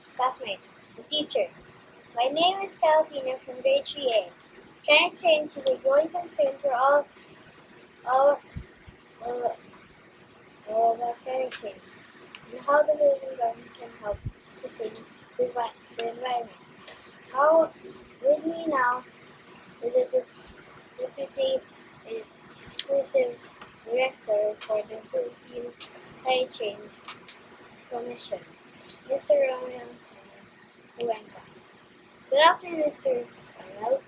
fellow classmates, and teachers. My name is Calatina from grade 3A. Climate change is a growing concern for all, all, all about climate change and how the Philippine government can help sustain the environment. How with me now is the Deputy Exclusive Director for the Philippine Climate Change Commission, Mr. Romeo Huenca. Good afternoon, Mr. Arnel.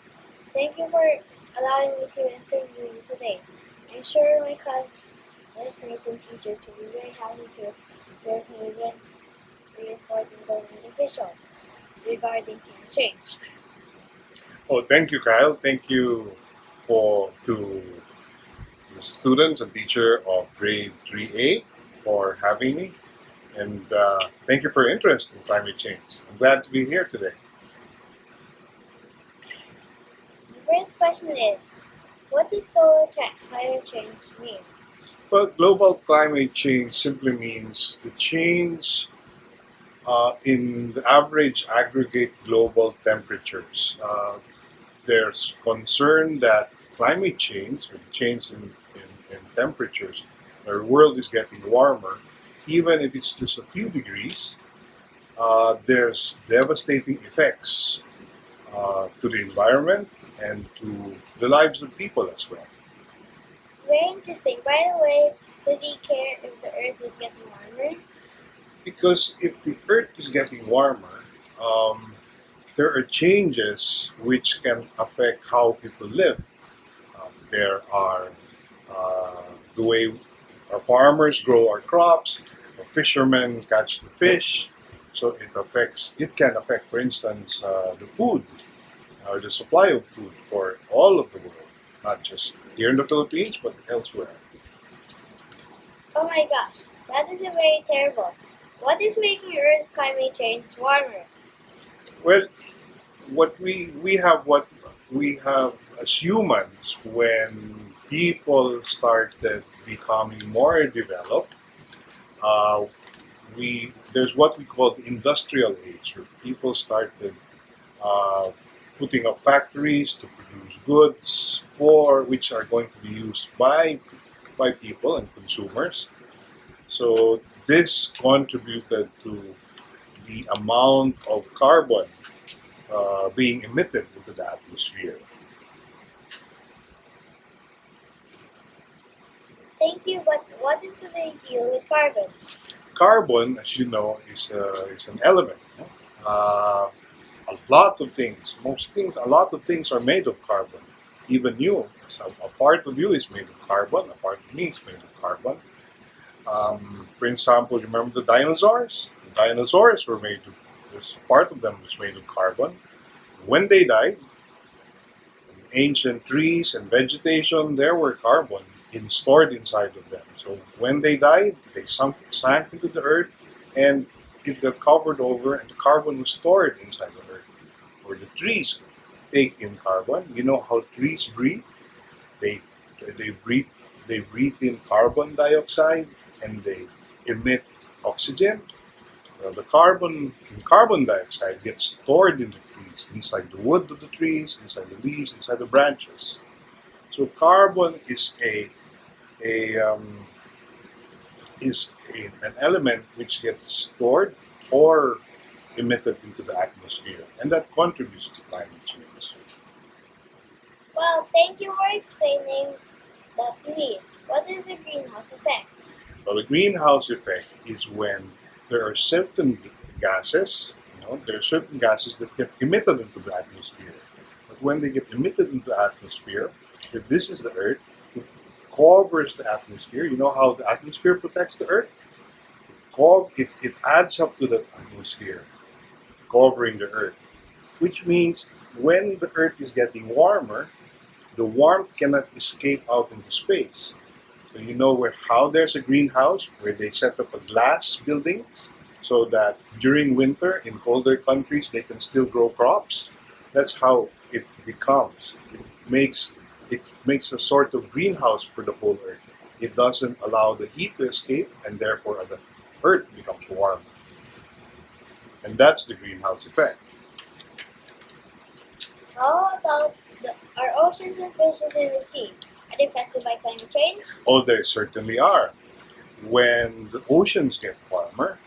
Thank you for allowing me to interview you today. I'm sure my classmates and teachers will be very happy to hear from you again reporting government officials regarding climate change. Oh, thank you, Kyle. Thank you to the students and teacher of grade 3A for having me, and thank you for your interest in climate change. I'm glad to be here today. The first question is, what does global climate change mean? Well, global climate change simply means the change in the average aggregate global temperatures. There's concern that climate change, or the change in temperatures, our world is getting warmer, even if it's just a few degrees. There's devastating effects to the environment and to the lives of people as well. Very interesting. By the way, do they care if the Earth is getting warmer? Because if the Earth is getting warmer, there are changes which can affect how people live. There are the way our farmers grow our crops, our fishermen catch the fish. So it can affect, for instance, the food or the supply of food for all of the world, not just here in the Philippines, but elsewhere. Oh my gosh, that is a very terrible. What is making Earth's climate change warmer? Well, what we have as humans when people started becoming more developed. Uh, there's what we call the industrial age, where people started uh, putting up factories to produce goods for which are going to be used by people and consumers. So this contributed to the amount of carbon being emitted into the atmosphere. Thank you, but what is the big deal with carbon? Carbon, as you know, is an element. No? A lot of things are made of carbon. Even you, so a part of you is made of carbon. A part of me is made of carbon. For example, remember the dinosaurs? The dinosaurs were made of. There's part of them was made of carbon. When they died, ancient trees and vegetation, there were carbon stored inside of them. So when they died, they sank into the earth, and it got covered over, and the carbon was stored inside the earth. Or the trees take in carbon. You know how trees breathe? They they breathe they breathe in carbon dioxide and they emit oxygen. Well, the carbon dioxide gets stored in the trees, inside the wood of the trees, inside the leaves, inside the branches. So carbon a an element which gets stored or emitted into the atmosphere, and that contributes to climate change. Well, thank you for explaining that to me. What is the greenhouse effect? Well, the greenhouse effect is when there are certain gases, there are certain gases that get emitted into the atmosphere. But when they get emitted into the atmosphere, if this is the Earth, it covers the atmosphere. You know how the atmosphere protects the Earth? It adds up to the atmosphere, covering the Earth, which means when the Earth is getting warmer, the warmth cannot escape out into space. So you know how there's a greenhouse where they set up a glass building so that during winter in colder countries they can still grow crops. That's how it becomes. It makes a sort of greenhouse for the whole Earth. It doesn't allow the heat to escape, and therefore the Earth becomes warm. And that's the greenhouse effect. How about our oceans and fishes in the sea? Are they affected by climate change? Oh, there certainly are. When the oceans get warmer,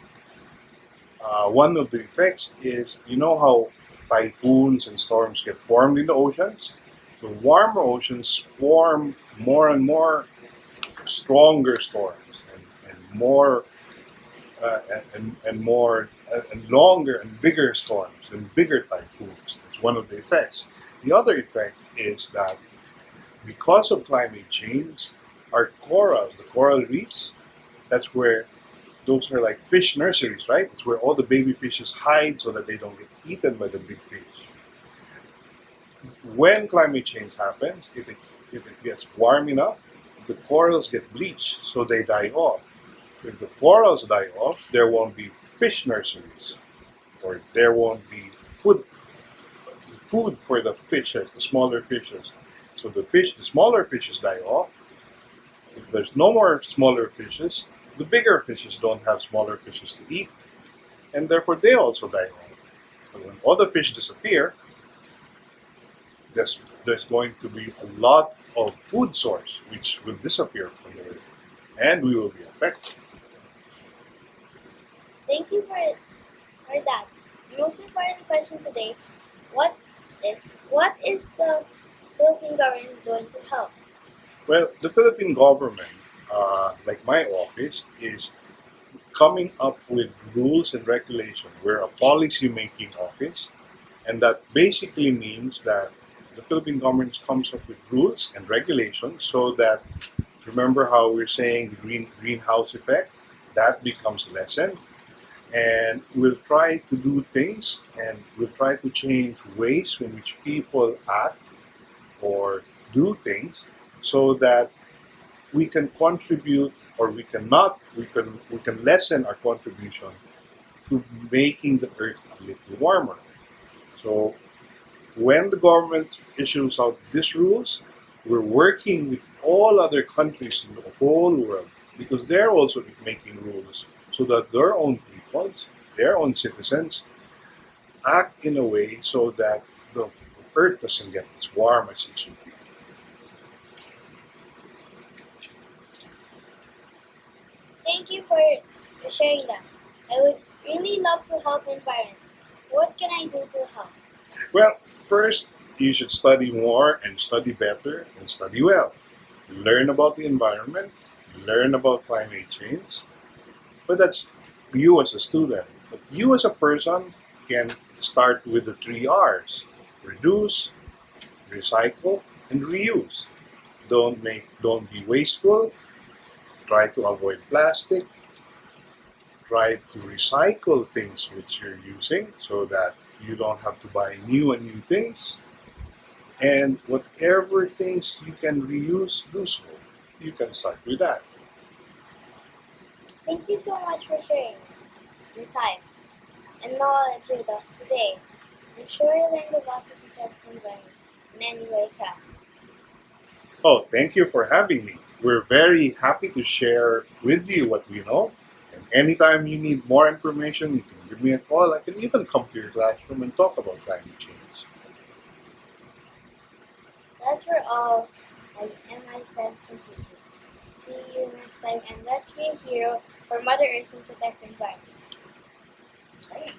one of the effects is, you know how typhoons and storms get formed in the oceans? The warmer oceans form more and more stronger storms and more and more and longer and bigger storms and bigger typhoons. That's one of the effects. The other effect is that because of climate change, our corals, the coral reefs, that's where those are like fish nurseries, right? It's where all the baby fishes hide so that they don't get eaten by the big fish. When climate change happens, if it gets warm enough, the corals get bleached, so they die off. If the corals die off, there won't be fish nurseries, or there won't be food for the fishes, the smaller fishes. So the smaller fishes die off. If there's no more smaller fishes, the bigger fishes don't have smaller fishes to eat, and therefore they also die off. But when all the fish disappear, there's going to be a lot of food source which will disappear from the earth, and we will be affected. Thank you for that. The most important question today, what is the Philippine government doing to help? Well, the Philippine government, like my office, is coming up with rules and regulations. We're a policy making office, and that basically means that the Philippine government comes up with rules and regulations so that, remember how we're saying the greenhouse effect, that becomes lessened, and we'll try to do things and we'll try to change ways in which people act or do things so that we can contribute, or we can lessen our contribution to making the earth a little warmer. So when the government issues out these rules, we're working with all other countries in the whole world because they're also making rules so that their own peoples, their own citizens, act in a way so that the earth doesn't get as warm as it should be. Thank you for sharing that. I would really love to help the environment. What can I do to help? Well, first, you should study more and study better and study well. Learn about the environment, learn about climate change, but that's you as a student. But you as a person can start with the three R's: reduce, recycle, and reuse. Don't be wasteful. Try to avoid plastic. Try to recycle things which you're using so that you don't have to buy new and new things. And whatever things you can reuse, do so. You can start with that. Thank you so much for sharing your time and knowledge with us today. I'm sure you learned a lot to protect the environment in any way you can. Oh, thank you for having me. We're very happy to share with you what we know. And anytime you need more information, you can give me a call. I can even come to your classroom and talk about climate change. That's for all and my friends and teachers. See you next time, and let's be a hero for Mother Earth and protect the environment. Bye.